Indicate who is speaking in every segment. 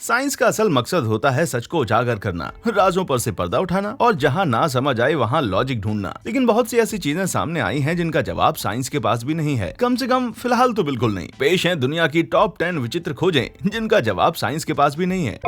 Speaker 1: Science का असल मकसद होता है सच को उजागर करना, राजों पर से पर्दा उठाना और जहाँ ना समझ आए वहाँ लॉजिक ढूंढना। लेकिन बहुत सी ऐसी चीजें सामने आई हैं जिनका जवाब साइंस के पास भी नहीं है, कम से कम फिलहाल तो बिल्कुल नहीं। पेश है दुनिया की टॉप 10 विचित्र खोजें जिनका जवाब साइंस के पास भी नहीं है।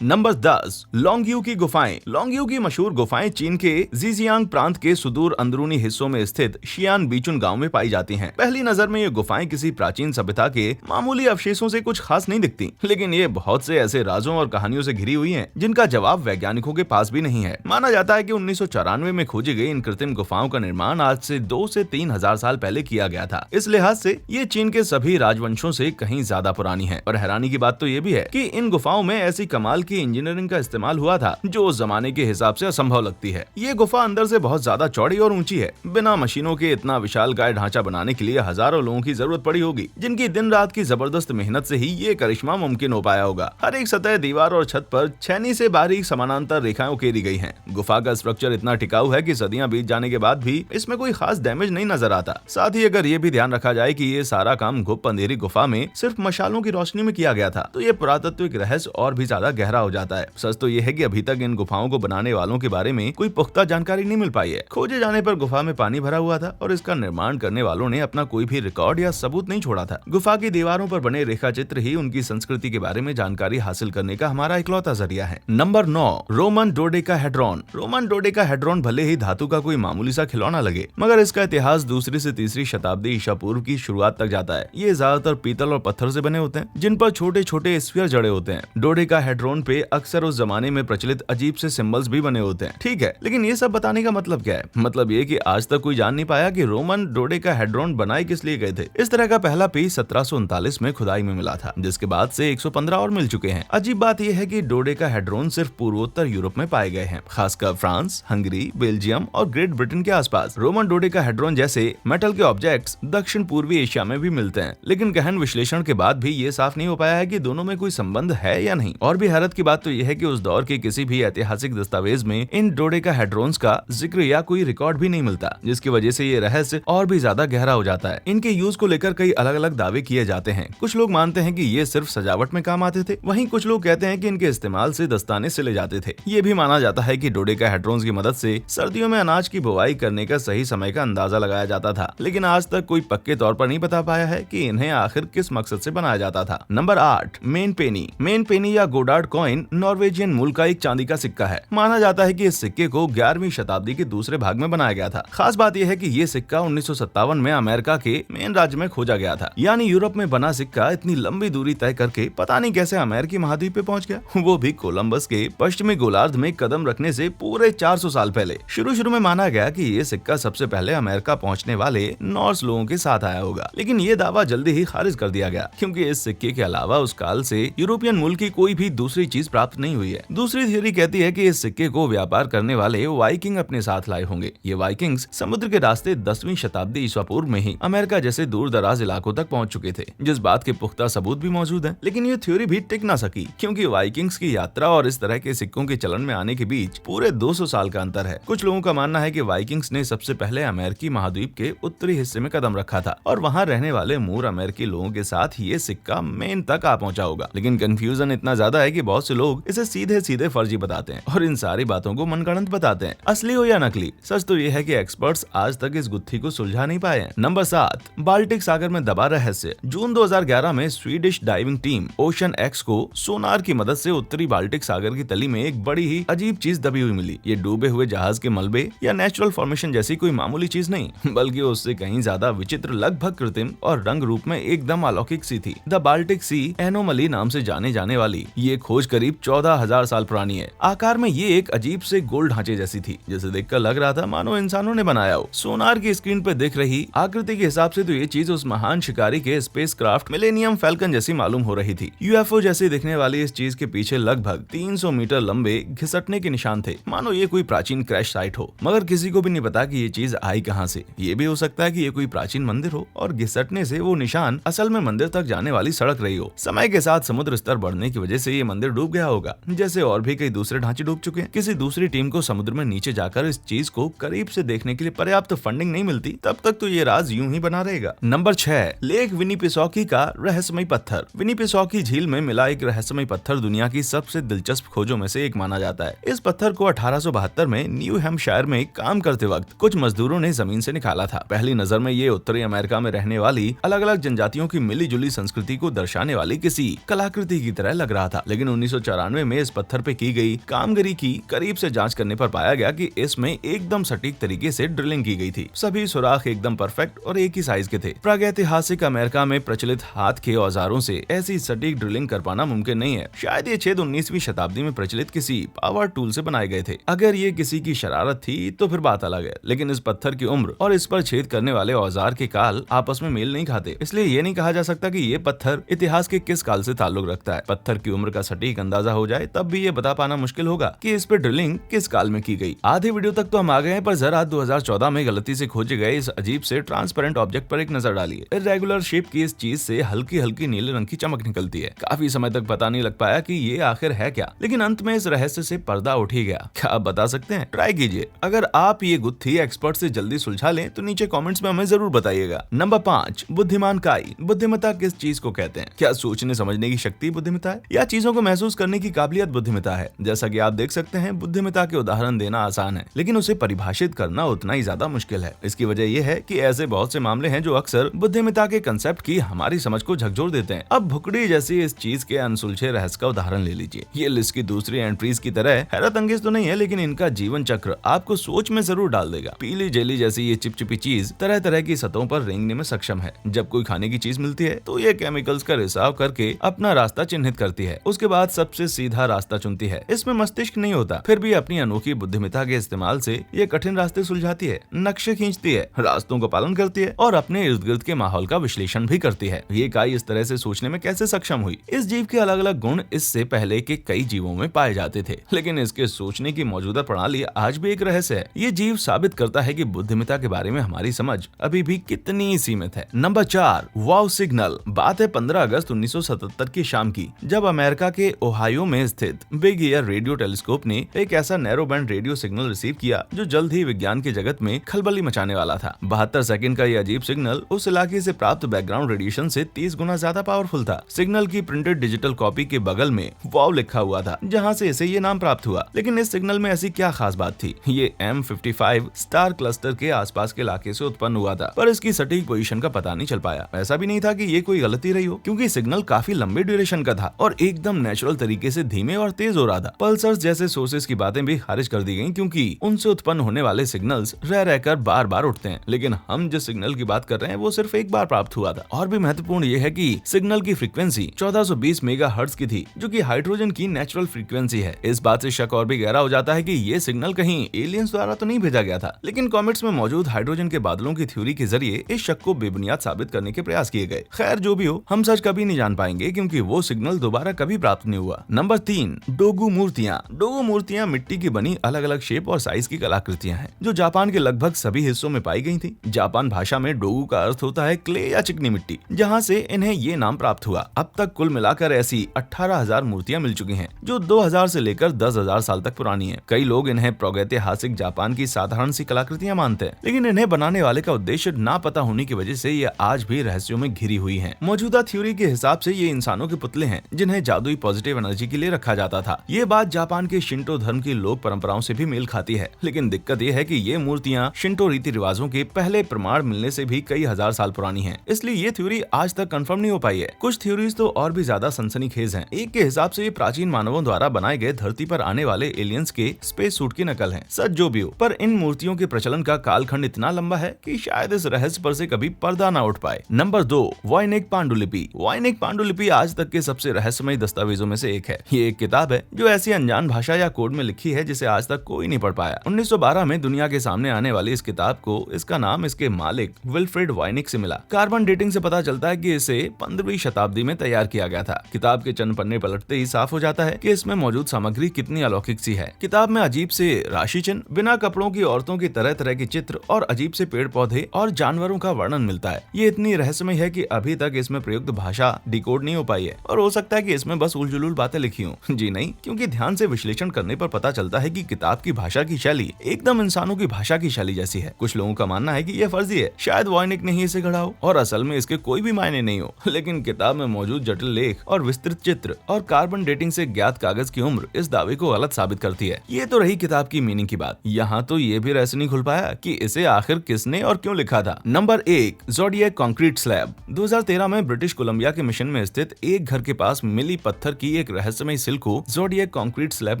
Speaker 1: नंबर 10, लोंगयू की गुफाएं। लोंगयू की मशहूर गुफाएं चीन के जीजियांग प्रांत के सुदूर अंदरूनी हिस्सों में स्थित शियान बीचुन गांव में पाई जाती हैं। पहली नजर में ये गुफाएं किसी प्राचीन सभ्यता के मामूली अवशेषों से कुछ खास नहीं दिखती, लेकिन ये बहुत से ऐसे राजों और कहानियों से घिरी हुई हैं जिनका जवाब वैज्ञानिकों के पास भी नहीं है। माना जाता है कि 1994 में खोजी गई इन कृत्रिम गुफाओं का निर्माण आज से 2 से 3 हजार साल पहले किया गया था। इस लिहाज से ये चीन के सभी राजवंशों से कहीं ज्यादा पुरानी है। और हैरानी की बात तो ये भी है कि इन गुफाओं में ऐसी कमाल की इंजीनियरिंग का इस्तेमाल हुआ था जो उस जमाने के हिसाब से असंभव लगती है। ये गुफा अंदर से बहुत ज्यादा चौड़ी और ऊंची है। बिना मशीनों के इतना विशालकाय ढांचा बनाने के लिए हजारों लोगों की जरूरत पड़ी होगी, जिनकी दिन रात की जबरदस्त मेहनत से ही ये करिश्मा मुमकिन हो पाया होगा। हर एक सतह, दीवार और छत पर छेनी से बारीक समानांतर रेखाएं उकेरी गई हैं। गुफा का स्ट्रक्चर इतना टिकाऊ है कि सदियां बीत जाने के बाद भी इसमें कोई खास डैमेज नहीं नजर आता। साथ ही अगर ये भी ध्यान रखा जाए कि ये सारा काम गुप्त अंधेरी गुफा में सिर्फ मशालों की रोशनी में किया गया था, तो ये पुरातत्विक रहस्य और भी ज्यादा गहरा हो जाता है। सच तो ये है कि अभी तक इन गुफाओं को बनाने वालों के बारे में कोई पुख्ता जानकारी नहीं मिल पाई है। खोजे जाने पर गुफा में पानी भरा हुआ था और इसका निर्माण करने वालों ने अपना कोई भी रिकॉर्ड या सबूत नहीं छोड़ा था। गुफा की दीवारों पर बने रेखा चित्र ही उनकी संस्कृति के बारे में जानकारी हासिल करने का हमारा इकलौता जरिया है। Number 9, Roman dodecahedron. Roman dodecahedron भले ही धातु का कोई मामूली सा खिलौना लगे, मगर इसका इतिहास 2री से 3री शताब्दी ईसा पूर्व की शुरुआत तक जाता है। ये ज्यादातर पीतल और पत्थर से बने होते हैं, जिन पर छोटे छोटे स्फीयर जड़े होते हैं। डोडेकाहेड्रॉन पे अक्सर उस जमाने में प्रचलित अजीब से सिंबल्स भी बने होते हैं। ठीक है, लेकिन ये सब बताने का मतलब क्या है? मतलब ये कि आज तक कोई जान नहीं पाया कि रोमन डोडेकाहेड्रॉन बनाए किस लिए गए थे। इस तरह का पहला पीस 1739 में खुदाई में मिला था, जिसके बाद से 115 और मिल चुके हैं। अजीब बात यह है कि डोडेकाहेड्रॉन सिर्फ पूर्वोत्तर यूरोप में पाए गए हैं, खासकर फ्रांस, हंगरी, बेल्जियम और ग्रेट ब्रिटेन के आसपास। रोमन डोडेकाहेड्रॉन जैसे मेटल के ऑब्जेक्ट्स दक्षिण पूर्वी एशिया में भी मिलते हैं, लेकिन गहन विश्लेषण के बाद भी ये साफ नहीं हो पाया है कि दोनों में कोई संबंध है या नहीं। और भी हैरत की बात तो यह है कि उस दौर के किसी भी ऐतिहासिक दस्तावेज में इन डोडेकाहेड्रॉन्स का जिक्र या कोई रिकॉर्ड भी नहीं मिलता, जिसकी वजह से ये रहस्य और भी ज्यादा गहरा हो जाता है। इनके यूज को लेकर कई अलग अलग दावे किए जाते हैं। कुछ लोग मानते हैं कि ये सिर्फ सजावट में काम आते थे, वहीं कुछ लोग कहते हैं कि इनके इस्तेमाल से दस्ताने सिले जाते थे। ये भी माना जाता है कि डोडेकाहेड्रॉन्स की मदद से सर्दियों में अनाज की बुवाई करने का सही समय का अंदाजा लगाया जाता था, लेकिन आज तक कोई पक्के तौर पर नहीं बता पाया है कि इन्हें आखिर किस मकसद से बनाया जाता था। नंबर 8, मेन पेनी। मेन पेनी या गोडार्ड कॉइन नॉर्वेजियन मूल का एक चांदी का सिक्का है। माना जाता है कि इस सिक्के को 11वीं शताब्दी के दूसरे भाग में बनाया गया था। खास बात यह है कि ये सिक्का 1957 में अमेरिका के मेन राज्य में खोजा गया था। यानी यूरोप में बना सिक्का इतनी लंबी दूरी तय करके पता नहीं कैसे अमेरिकी महाद्वीप पे पहुंच गया, वो भी कोलंबस के पश्चिमी गोलार्ध में कदम रखने से पूरे 400 साल पहले। शुरू में माना गया कि ये सिक्का सबसे पहले अमेरिका पहुंचने वाले नॉर्स लोगों के साथ आया होगा, लेकिन ये दावा जल्दी ही खारिज कर दिया गया, क्योंकि इस सिक्के के अलावा उस काल से यूरोपियन मूल की कोई भी दूसरी चीज प्राप्त नहीं हुई है। दूसरी थ्योरी कहती है कि इस सिक्के को व्यापार करने वाले वाइकिंग अपने साथ लाए होंगे। ये वाइकिंग्स समुद्र के रास्ते 10वीं शताब्दी ईसा पूर्व में ही अमेरिका जैसे दूर दराज इलाकों तक पहुंच चुके थे, जिस बात के पुख्ता सबूत भी मौजूद हैं। लेकिन ये थ्योरी भी टिक ना सकी, क्योंकि वाइकिंग्स की यात्रा और इस तरह के सिक्कों के चलन में आने के बीच पूरे 200 साल का अंतर है। कुछ लोगों का मानना है कि वाइकिंग्स ने सबसे पहले अमेरिकी महाद्वीप के उत्तरी हिस्से में कदम रखा था और वहाँ रहने वाले मूर अमेरिकी लोगों के साथ ये सिक्का मेन तक आ पहुंचा होगा। लेकिन कंफ्यूजन इतना ज्यादा है कि बहुत से लोग इसे सीधे सीधे फर्जी बताते हैं और इन सारी बातों को मनगढ़ंत बताते हैं, असली हो या नकली। सच तो ये है कि एक्सपर्ट्स आज तक इस गुत्थी को सुलझा नहीं पाए हैं। नंबर 7, बाल्टिक सागर में दबा रहस्य। जून 2011 में Swedish diving team ocean x को सोनार की मदद से उत्तरी बाल्टिक सागर की तली में एक बड़ी ही अजीब चीज दबी हुई मिली। ये डूबे हुए जहाज के मलबे या नेचुरल फॉर्मेशन जैसी कोई मामूली चीज नहीं, बल्कि उससे कहीं ज्यादा विचित्र, लगभग कृत्रिम और रंग रूप में एकदम अलौकिक सी थी। द बाल्टिक सी एनोमली नाम से जाने जाने वाली ये खोज करीब 14,000 साल पुरानी है। आकार में ये एक अजीब से गोल ढांचे जैसी थी, जिसे देखकर लग रहा था मानो इंसानों ने बनाया हो। सोनार की स्क्रीन पर दिख रही आकृति के हिसाब से तो ये चीज उस महान शिकारी के स्पेसक्राफ्ट मिलेनियम फैल्कन जैसी मालूम हो रही थी। यूएफओ जैसी दिखने वाली इस चीज के पीछे लगभग 300 मीटर लंबे घिसटने के निशान थे, मानो ये कोई प्राचीन क्रैश साइट हो। मगर किसी को भी नहीं पता कि ये चीज आई कहां से। ये भी हो सकता है कि ये कोई प्राचीन मंदिर हो और घिसटने से वो निशान असल में मंदिर तक जाने वाली सड़क रही हो। समय के साथ समुद्र स्तर बढ़ने की वजह से ये मंदिर डूब गया होगा, जैसे और भी कई दूसरे ढांचे डूब चुके हैं। किसी दूसरी टीम को समुद्र में नीचे जाकर इस चीज को करीब से देखने के लिए पर्याप्त फंडिंग नहीं मिलती, तब तक तो ये राज यूं ही बना रहेगा। नंबर 6, लेक विनिपेसॉकी का रहस्यमय पत्थर। विनिपेसॉकी झील में मिला एक रहस्यमय पत्थर दुनिया की सबसे दिलचस्प खोजों में से एक माना जाता है। इस पत्थर को 1872 में न्यू हैम्पशायर में काम करते वक्त कुछ मजदूरों ने जमीन से निकाला था। पहली नजर में ये उत्तरी अमेरिका में रहने वाली अलग अलग जनजातियों की मिली जुली संस्कृति को दर्शाने वाली किसी कलाकृति की तरह लग रहा था, लेकिन 1994 में इस पत्थर पे की गई कामगिरी की करीब से जांच करने पर पाया गया कि इसमें एकदम सटीक तरीके से ड्रिलिंग की गई थी। सभी सुराख एकदम परफेक्ट और एक ही साइज के थे। प्रागैतिहासिक अमेरिका में प्रचलित हाथ के औजारों से ऐसी सटीक ड्रिलिंग कर पाना मुमकिन नहीं है। शायद ये छेद 19वीं शताब्दी में प्रचलित किसी पावर टूल से बनाए गए थे। अगर ये किसी की शरारत थी तो फिर बात अलग है, लेकिन इस पत्थर की उम्र और इस पर छेद करने वाले औजार के काल आपस में मेल नहीं खाते, इसलिए ये नहीं कहा जा सकता कि ये पत्थर इतिहास के किस काल से ताल्लुक रखता है। पत्थर की उम्र का सटीक अंदाजा हो जाए तब भी ये बता पाना मुश्किल होगा कि इस पे ड्रिलिंग किस काल में की गई। आधे वीडियो तक तो हम आ गए हैं, पर जरा 2014 में गलती से खोजे गए इस अजीब से ट्रांसपेरेंट ऑब्जेक्ट पर एक नजर डालिए। इर्रेगुलर शेप की इस चीज से हल्की हल्की नीले रंग की चमक निकलती है। काफी समय तक पता नहीं लग पाया कि ये आखिर है क्या, लेकिन अंत में इस रहस्य से पर्दा उठ ही गया। क्या आप बता सकते हैं? ट्राई कीजिए। अगर आप ये गुत्थी एक्सपर्ट से जल्दी सुलझा लें तो नीचे कमेंट्स में हमें जरूर बताइएगा। नंबर 5, बुद्धिमान काई। बुद्धिमत्ता किस चीज को कहते हैं? क्या सोचने समझने की शक्ति बुद्धिमत्ता है, या चीजों को महसूस करने की काबिलियत बुद्धिमत्ता है? जैसा कि आप देख सकते हैं, बुद्धिमत्ता के उदाहरण देना आसान है, लेकिन उसे परिभाषित करना उतना ही ज्यादा मुश्किल है। इसकी वजह यह है कि ऐसे बहुत से मामले हैं जो अक्सर बुद्धिमत्ता के कंसेप्ट की हमारी समझ को झकझोर देते हैं। अब भुखड़ी जैसी इस चीज के अनसुलझे रहस्य का उदाहरण ले लीजिए। ये लिस्ट की दूसरी एंट्रीज की तरह हैरत अंगेज तो नहीं है, लेकिन इनका जीवन चक्र आपको सोच में जरूर डाल देगा। पीली जेली जैसी ये चिपचिपी चीज तरह तरह की सतहों पर रेंगने में सक्षम है। जब कोई खाने की चीज मिलती है तो ये केमिकल्स का रिसाव करके अपना रास्ता चिन्हित करती है, उसके बाद सबसे सीधा रास्ता चुनती है। इसमें मस्तिष्क नहीं होता, फिर भी अपनी अनोखी बुद्धिमत्ता के इस्तेमाल से ये कठिन रास्ते सुलझाती है, नक्शे खींचती है, रास्तों का पालन करती है और अपने इर्द गिर्द के माहौल का विश्लेषण भी करती है। ये काई इस तरह से सोचने में कैसे सक्षम हुई? इस जीव के अलग अलग गुण इससे पहले के कई जीवों में पाए जाते थे, लेकिन इसके सोचने की मौजूदा प्रणाली आज भी एक रहस्य है। ये जीव साबित करता है कि बुद्धिमत्ता के बारे में हमारी समझ अभी भी कितनी सीमित है। नंबर 4, वाव सिग्नल। बात है 15 अगस्त 1977 की शाम की, जब अमेरिका के ओहायो में स्थित बिग ईयर रेडियो टेलीस्कोप ने एक ऐसा narrow band radio signal receive किया जो जल्द ही विज्ञान के जगत में खलबली मचाने वाला था। 72 सेकंड का यह अजीब सिग्नल उस इलाके से प्राप्त बैकग्राउंड रेडिएशन से 30 गुना ज्यादा पावरफुल था। सिग्नल की प्रिंटेड डिजिटल कॉपी के बगल में वाव लिखा हुआ था, जहां से इसे ये नाम प्राप्त हुआ। लेकिन इस सिग्नल में ऐसी क्या खास बात थी? ये M55 स्टार क्लस्टर के आसपास के इलाके से उत्पन्न हुआ था, पर इसकी सटीक पोजीशन का पता नहीं चल पाया। ऐसा भी नहीं था कि ये कोई गलती रही हो, क्योंकि सिग्नल काफी लंबे ड्यूरेशन का था और एकदम नेचुरल तरीके से धीमे और तेज हो रहा था। पल्सर्स जैसे सोर्सेज की बातें भी खारिज कर दी गई, क्योंकि उनसे उत्पन्न होने वाले सिग्नल्स रह रहकर बार बार उठते हैं। लेकिन हम जिस सिग्नल की बात कर रहे हैं वो सिर्फ एक बार प्राप्त हुआ था। और भी महत्वपूर्ण ये है कि सिग्नल की फ्रीक्वेंसी 1420 मेगाहर्ट्ज की थी, जो कि हाइड्रोजन की नेचुरल फ्रीक्वेंसी है। इस बात से शक और भी गहरा हो जाता है कि ये सिग्नल कहीं एलियंस द्वारा तो नहीं भेजा गया था, लेकिन कॉमेट्स में मौजूद हाइड्रोजन के बादलों की थ्योरी के जरिए इस शक को बेबुनियाद साबित करने के प्रयास किए गए। खैर, जो भी हो, हम सच कभी नहीं जान पाएंगे, क्योंकि वो सिग्नल दोबारा कभी प्राप्त नहीं हुआ। नंबर 3, डोगु मूर्तियां। डोगु मूर्तियां मिट्टी की बनी अलग अलग शेप और साइज की कलाकृतियां हैं, जो जापान के लगभग सभी हिस्सों में पाई गई थी। जापान भाषा में डोगु का अर्थ होता है क्ले या चिकनी मिट्टी, जहां से इन्हें ये नाम प्राप्त हुआ। अब तक कुल मिलाकर ऐसी 18,000 मूर्तियां मिल चुकी हैं, जो 2000 से लेकर 10,000 साल तक पुरानी हैं। कई लोग इन्हें प्रागैतिहासिक जापान की साधारण सी कलाकृतियां मानते हैं, लेकिन इन्हें बनाने वाले का उद्देश्य ना पता होने की वजह से ये आज भी रहस्यों में घिरी हुई हैं। मौजूदा थ्योरी के हिसाब से ये इंसानों के पुतले हैं, जिन्हें जादुई पॉजिटिव एनर्जी के लिए रखा जाता था। ये बात जापान के शिंटो धर्म की लोक परंपराओं से भी मेल खाती है, लेकिन दिक्कत ये है कि ये मूर्तियां शिंटो रीति रिवाजों के पहले प्रमाण मिलने से भी कई हजार साल पुरानी हैं, इसलिए ये थ्योरी आज तक कंफर्म नहीं हो पाई है। कुछ थ्योरीज तो और भी ज्यादा सनसनीखेज हैं। एक के हिसाब से ये प्राचीन मानवों द्वारा बनाए गए धरती पर आने वाले एलियंस के स्पेस सूट की नकल है। सच जो भी हो, पर इन मूर्तियों के प्रचलन का कालखंड इतना लंबा है कि शायद इस रहस्य पर से कभी पर्दा ना उठ पाए। नंबर 2, वॉयनिक पांडुलिपि। वॉयनिक पांडुलिपि आज तक के सबसे रहस्यमय दस्तावेजों में से एक है। ये एक किताब है जो ऐसी अनजान भाषा या कोड में लिखी है जिसे आज तक कोई नहीं पढ़ पाया। 1912 में दुनिया के सामने आने वाली इस किताब को इसका नाम इसके मालिक विल्फ्रेड वॉयनिक से मिला। कार्बन डेटिंग से पता चलता है कि इसे 15वीं शताब्दी में तैयार किया गया था। किताब के चंद पन्ने पलटते ही साफ हो जाता है कि इसमें मौजूद सामग्री कितनी अलौकिक सी है। किताब में अजीब से राशि चिन्ह, बिना कपड़ों की औरतों की तरह तरह के चित्र और अजीब से पेड़ पौधे और जानवरों का वर्णन मिलता है। ये इतनी रहस्यमय है कि अभी तक इसमें प्रयुक्त भाषा डिकोड नहीं हो पाई है, और हो सकता है कि इसमें बस उलझुल उलूल बातें लिखी हूँ। जी नहीं, क्योंकि ध्यान से विश्लेषण करने पर पता चलता है कि किताब की भाषा की शैली एकदम इंसानों की भाषा की शैली जैसी है। कुछ लोगों का मानना है कि यह फर्जी है, शायद वॉयनिक ने ही इसे गढ़ा हो और असल में इसके कोई भी मायने नहीं हो, लेकिन किताब में मौजूद जटिल लेख और विस्तृत चित्र और कार्बन डेटिंग से ज्ञात कागज की उम्र इस दावे को गलत साबित करती है। ये तो रही किताब की मीनिंग की बात। यहाँ तो ये भी रहस्य नहीं खुल पाया कि इसे आखिर किसने और क्यों लिखा था। Number 1, zodiac concrete slab. 2013 में ब्रिटिश कोलंबिया के मिशन में स्थित एक घर के पास मिली पत्थर की एक रहस्यमय सिल को ज़ोडिएक कंक्रीट स्लैब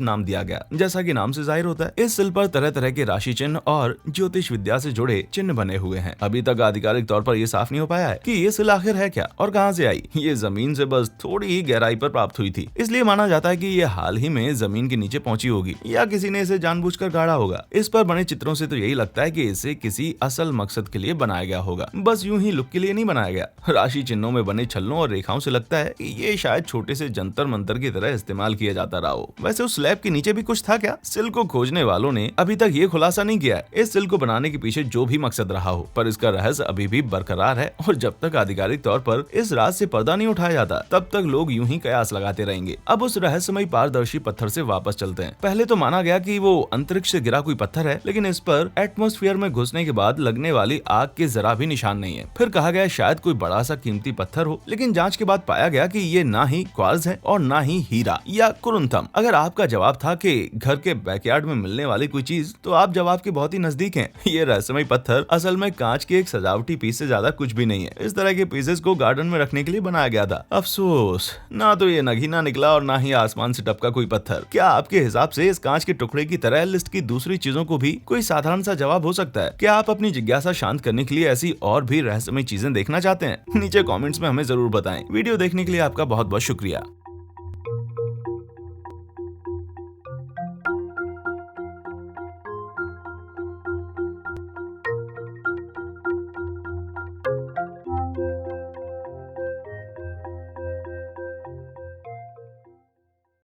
Speaker 1: नाम दिया गया। जैसा कि नाम से जाहिर होता है, इस सिल पर तरह तरह के राशि चिन्ह और ज्योतिष विद्या से जुड़े चिन्ह बने हुए हैं। अभी तक आधिकारिक तौर पर यह साफ नहीं हो पाया है कि ये सिल आखिर है क्या और कहां से आई। ये जमीन से बस थोड़ी ही गहराई पर प्राप्त हुई थी, इसलिए माना जाता है कि ये हाल ही में जमीन के नीचे पहुंची होगी या किसी ने इसे जानबूझकर गाड़ा होगा। इस पर बने चित्रों से तो यही लगता है कि इसे किसी असल मकसद के लिए बनाया गया होगा, बस यूं ही लुक के लिए नहीं बनाया गया। राशि चिन्हों में बने छल्लों और रेखाओं से लगता है कि ये शायद छोटे से जंतर मंतर की तरह इस्तेमाल किया जाता रहा हो। वैसे उस स्लैब के नीचे भी कुछ था क्या? सिल को खोजने वालों ने अभी तक ये खुलासा नहीं किया है इस सिल को बनाने के पीछे जो भी मकसद रहा हो, पर इसका रहस्य अभी भी बरकरार है और जब तक आधिकारिक तौर पर इस राज से पर्दा नहीं उठाया जाता तब तक लोग यूं ही कयास लगाते रहेंगे। अब उस रहस्यमय पारदर्शी पत्थर से वापस चलते हैं। पहले तो माना गया कि वो अंतरिक्ष से गिरा कोई पत्थर है, लेकिन इस पर एटमॉस्फेयर में घुसने के बाद लगने वाली आग के जरा भी निशान नहीं है। फिर कहा गया शायद कोई बड़ा सा कीमती पत्थर हो, लेकिन जांच के बाद पाया गया कि ये ना ही क्वार्ट्ज है और ना ही हीरा या कुरुंथम। अगर आपका जवाब था कि घर के बैकयार्ड में मिलने वाली कोई चीज, तो आप जवाब के बहुत ही नजदीक हैं। ये रहस्यमय पत्थर असल में कांच के एक सजावटी पीस से ज्यादा कुछ भी नहीं है। इस तरह के पीसेस को गार्डन में रखने के लिए बनाया गया था। अफसोस, ना तो ये नगीना निकला और ना ही आसमान से टपका कोई पत्थर। क्या आपके हिसाब से इस कांच के टुकड़े की तरह लिस्ट की दूसरी चीजों को भी कोई साधारण सा जवाब हो सकता है? क्या आप अपनी जिज्ञासा शांत करने के लिए ऐसी और भी रहस्यमय चीजें देखना चाहते हैं? नीचे कमेंट्स में हमें जरूर बताएं। वीडियो देखने के लिए आपका बहुत बहुत शुक्रिया।